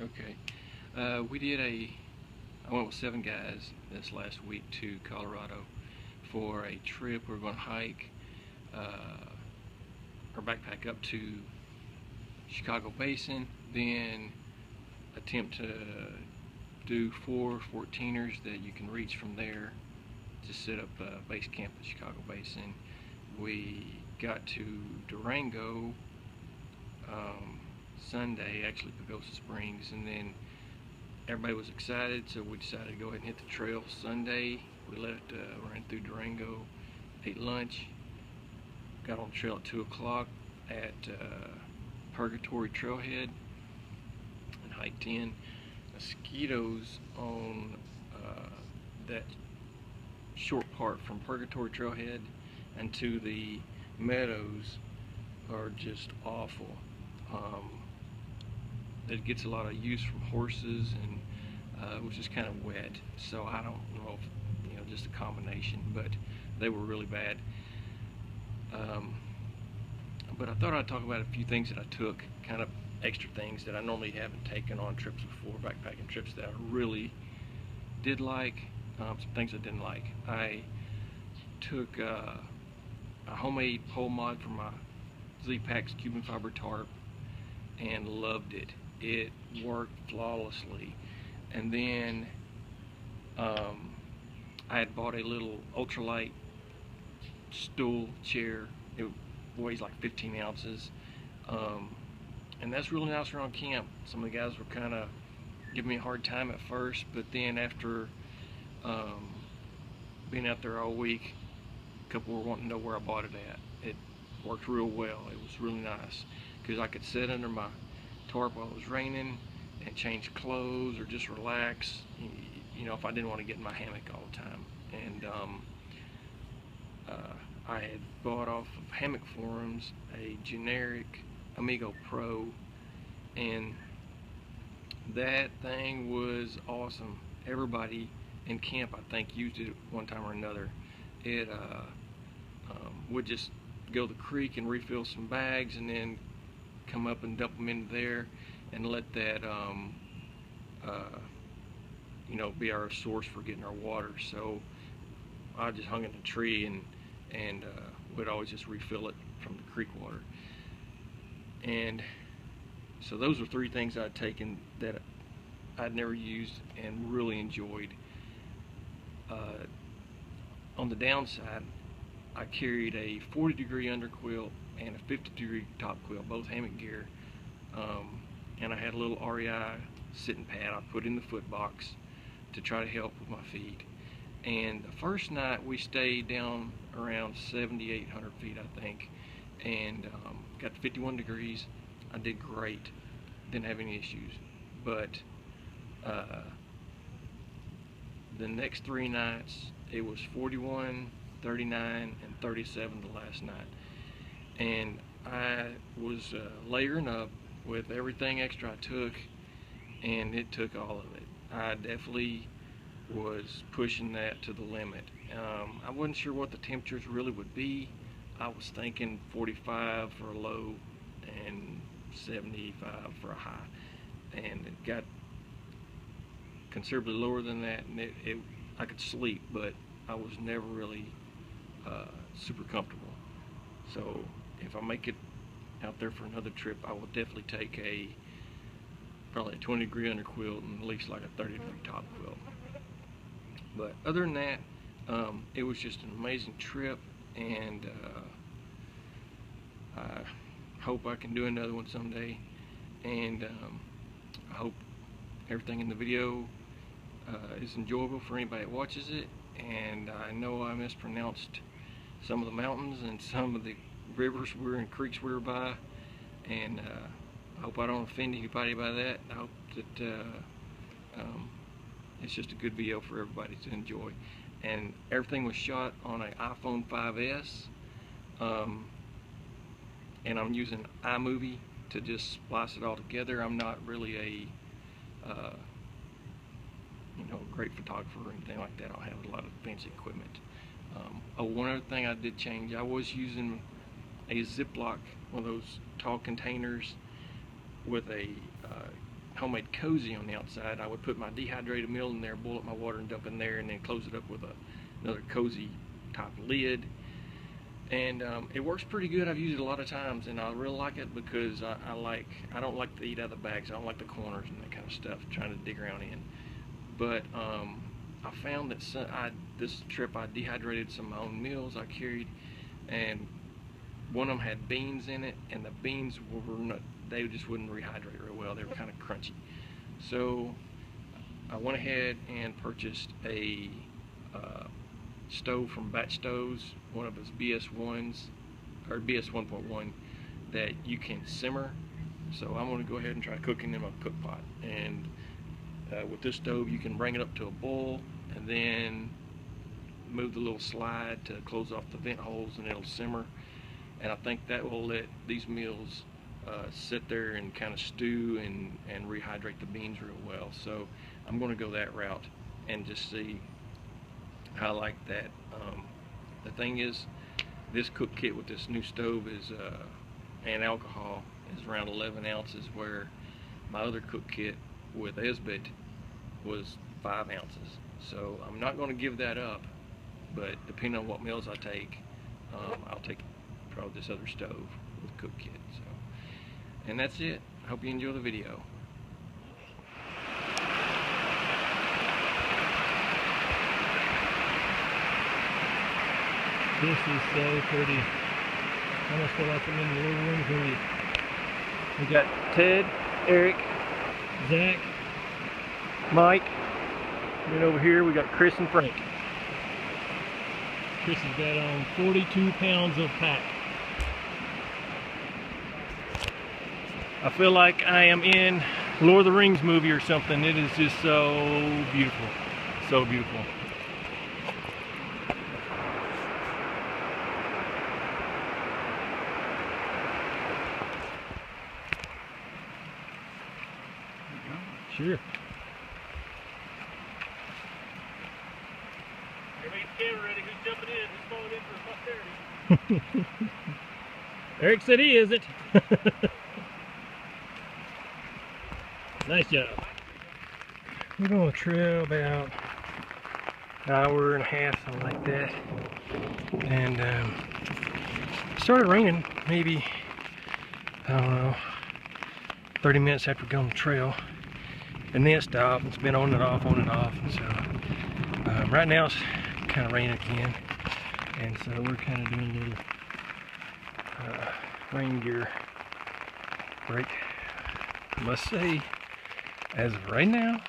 Okay. I went with 7 guys this last week to Colorado for a trip. We're going to hike or backpack up to Chicago Basin, then attempt to do 4 14ers that you can reach from there to set up base camp at Chicago Basin. We got to Durango Sunday, actually Pagosa Springs, and then everybody was excited, so we decided to go ahead and hit the trail Sunday. We left, ran through Durango, ate lunch, got on the trail at 2 o'clock at Purgatory Trailhead, and hiked in. Mosquitos on that short part from Purgatory Trailhead and to the meadows are just awful. It gets a lot of use from horses, and which is kind of wet, so I don't know if just a combination, but they were really bad. But I thought I'd talk about a few things that I took, kind of extra things that I normally haven't taken on trips before, backpacking trips, that I really did like. Some things I didn't like. I took a homemade pole mod for my Z-Packs Cuban fiber tarp and loved it. It worked flawlessly. And then I had bought a little ultralight stool chair. It weighs like 15 ounces. And that's really nice around camp. Some of the guys were kind of giving me a hard time at first, but then after being out there all week, a couple were wanting to know where I bought it at. It worked real well. It was really nice because I could sit under my tarp while it was raining and change clothes or just relax, if I didn't want to get in my hammock all the time. And I had bought off of Hammock Forums a generic Amigo Pro, and that thing was awesome. Everybody in camp, I think, used it one time or another. It would just go to the creek and refill some bags and then come up and dump them into there and let that be our source for getting our water. So I just hung it in a tree and would always just refill it from the creek water. And so those were 3 things I'd taken that I'd never used and really enjoyed. On the downside, I carried a 40-degree underquilt and a 50-degree top quilt, both hammock gear, and I had a little REI sitting pad I put in the foot box to try to help with my feet. And the first night we stayed down around 7,800 feet, I think, and got to 51 degrees. I did great, didn't have any issues. But the next 3 nights it was 41, 39, and 37 the last night, and I was layering up with everything extra I took, and it took all of it. I definitely was pushing that to the limit. I wasn't sure what the temperatures really would be. I was thinking 45 for a low and 75 for a high, and it got considerably lower than that, and I could sleep, but I was never really super comfortable. So if I make it out there for another trip, I will definitely take probably a 20-degree underquilt and at least like a 30-degree top quilt. But other than that, it was just an amazing trip, and I hope I can do another one someday. And I hope everything in the video is enjoyable for anybody that watches it. And I know I mispronounced some of the mountains and some of the rivers and creeks we were by, and I hope I don't offend anybody by that. I hope that it's just a good video for everybody to enjoy. And everything was shot on an iPhone 5S, and I'm using iMovie to just splice it all together. I'm not really a great photographer or anything like that. I have a lot of fancy equipment. One other thing I did change, I was using a Ziploc, one of those tall containers with a homemade cozy on the outside. I would put my dehydrated meal in there, boil up my water and dump in there, and then close it up with another cozy top lid. And it works pretty good. I've used it a lot of times, and I really like it because I don't like to eat out of the bags. I don't like the corners and that kind of stuff, trying to dig around in. But I found that this trip I dehydrated some of my own meals I carried, and one of them had beans in it, and the beans they just wouldn't rehydrate real well. They were kind of crunchy. So I went ahead and purchased a stove from Batch Stoves, one of its BS1s, or BS 1.1, that you can simmer. So I'm going to go ahead and try cooking in my cook pot. And with this stove, you can bring it up to a boil and then move the little slide to close off the vent holes, and it'll simmer. And I think that will let these meals sit there and kind of stew and rehydrate the beans real well. So I'm going to go that route and just see how I like that. The thing is, this cook kit with this new stove is and alcohol is around 11 ounces, where my other cook kit with Esbit was 5 ounces. So I'm not going to give that up, but depending on what meals I take, I'll take probably this other stove with cook kit. So, and that's it. Hope you enjoy the video. This is so pretty. I almost feel like I'm in the Lord of the Rings movie. We got Ted, Eric, Zach, Mike, and then over here we got Chris and Frank. Chris has got on 42 pounds of pack. I feel like I am in Lord of the Rings movie or something. It is just so beautiful. So beautiful. Sure. Everybody's camera ready. Who's jumping in? Who's falling in for posterity? Eric said he isn't. Nice job. We're going to trail about an hour and a half, something like that. And it started raining maybe, I don't know, 30 minutes after we got on the trail. And then it stopped. It's been on and off, on and off. And so right now it's kind of raining again. And so we're kind of doing a little rain gear break. I must say, as of right now,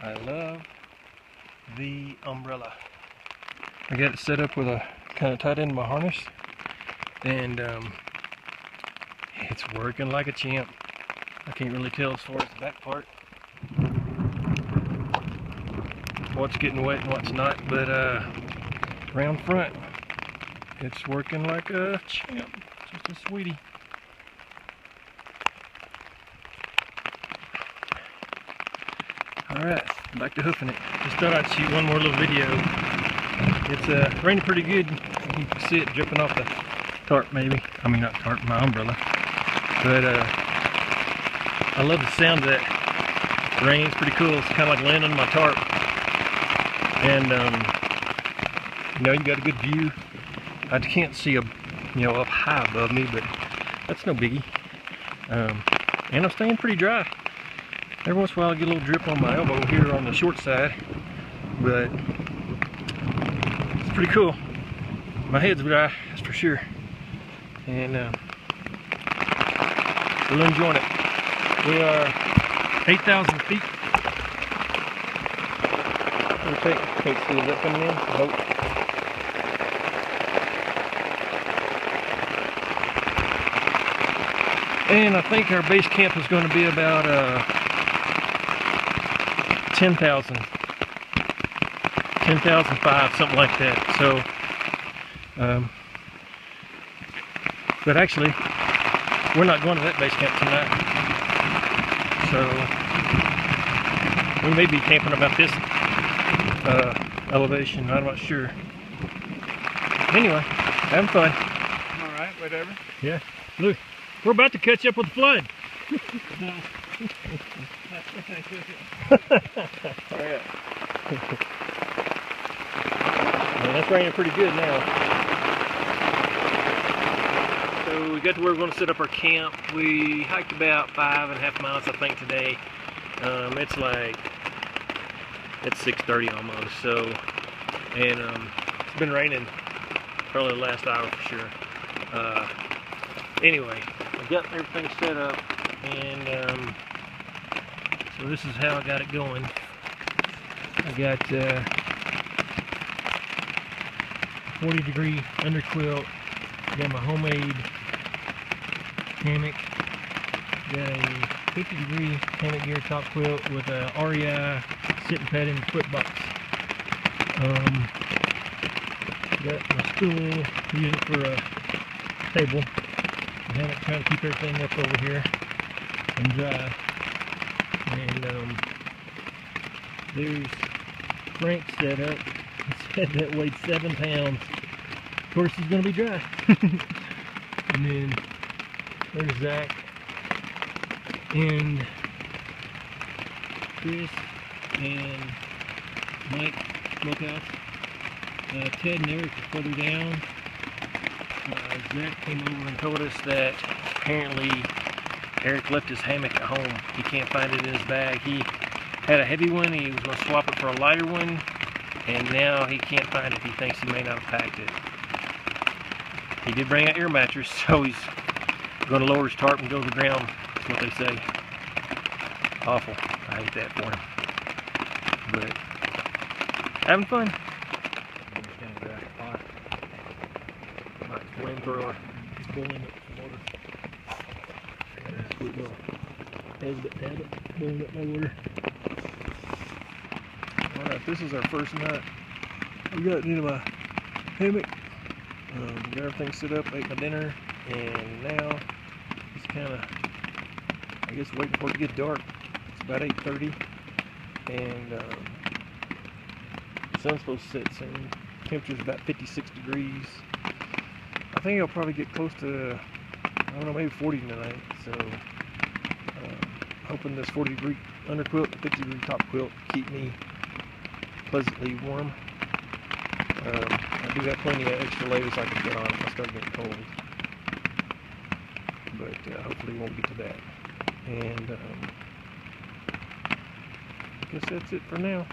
I love the umbrella. I got it set up with a kind of tied into my harness, and it's working like a champ. I can't really tell as far as the back part what's getting wet and what's not, but around front it's working like a champ. Just a sweetie. Alright, back to hoofing it. Just thought I'd shoot one more little video. It's raining pretty good. You can see it dripping off the tarp maybe. I mean, not tarp, my umbrella. But I love the sound of that rain. It's pretty cool. It's kind of like landing on my tarp. And you know, you got a good view. I can't see up high above me, but that's no biggie. And I'm staying pretty dry. Every once in a while I get a little drip on my elbow here on the short side, but it's pretty cool. My head's dry, that's for sure. And we're enjoying it. We are 8,000 feet. Can't see that coming in. Nope. And I think our base camp is going to be about 10,005, something like that. So, but actually, we're not going to that base camp tonight. So, we may be camping about this elevation. I'm not sure. Anyway, having fun. All right, whatever. Yeah. Look, we're about to catch up with the flood. Yeah. Well, that's raining pretty good now. So we got to where we're going to set up our camp. We hiked about 5.5 miles, I think, today. It's 6:30 almost. So, and it's been raining probably the last hour for sure. Anyway, I got everything set up, and so this is how I got it going. I got 40-degree underquilt. Got my homemade hammock. Got a 50-degree hammock gear top quilt with a REI sitting pad in the foot box. Got my stool, use it for a table. The hammock trying to keep everything up over here and dry. And there's Frank's setup. He said that weighed 7 pounds. Of course, he's going to be dry. And then there's Zach and Chris and Mike Smokehouse. Ted and Eric are further down. Zach came over and told us that apparently Eric left his hammock at home. He can't find it in his bag. He had a heavy one. He was going to swap it for a lighter one, and now he can't find it. He thinks he may not have packed it. He did bring an air mattress, so he's going to lower his tarp and go to the ground. That's what they say. Awful. I hate that for him. But having fun. My flamethrower is boiling up some water. Sweet little tablet boiling up my water. Alright, this is our first night. We got into my hammock. Got everything set up, ate my dinner, and now it's kind of, I guess, waiting for it to get dark. It's about 8:30, and the sun's supposed to set soon. Temperature's about 56 degrees. I think it'll probably get close to, I don't know, maybe 40 tonight. So, hoping this 40-degree underquilt and 50-degree top quilt keep me pleasantly warm. I do have plenty of extra layers I can put on if I start getting cold, but hopefully it won't get to that. And I guess that's it for now.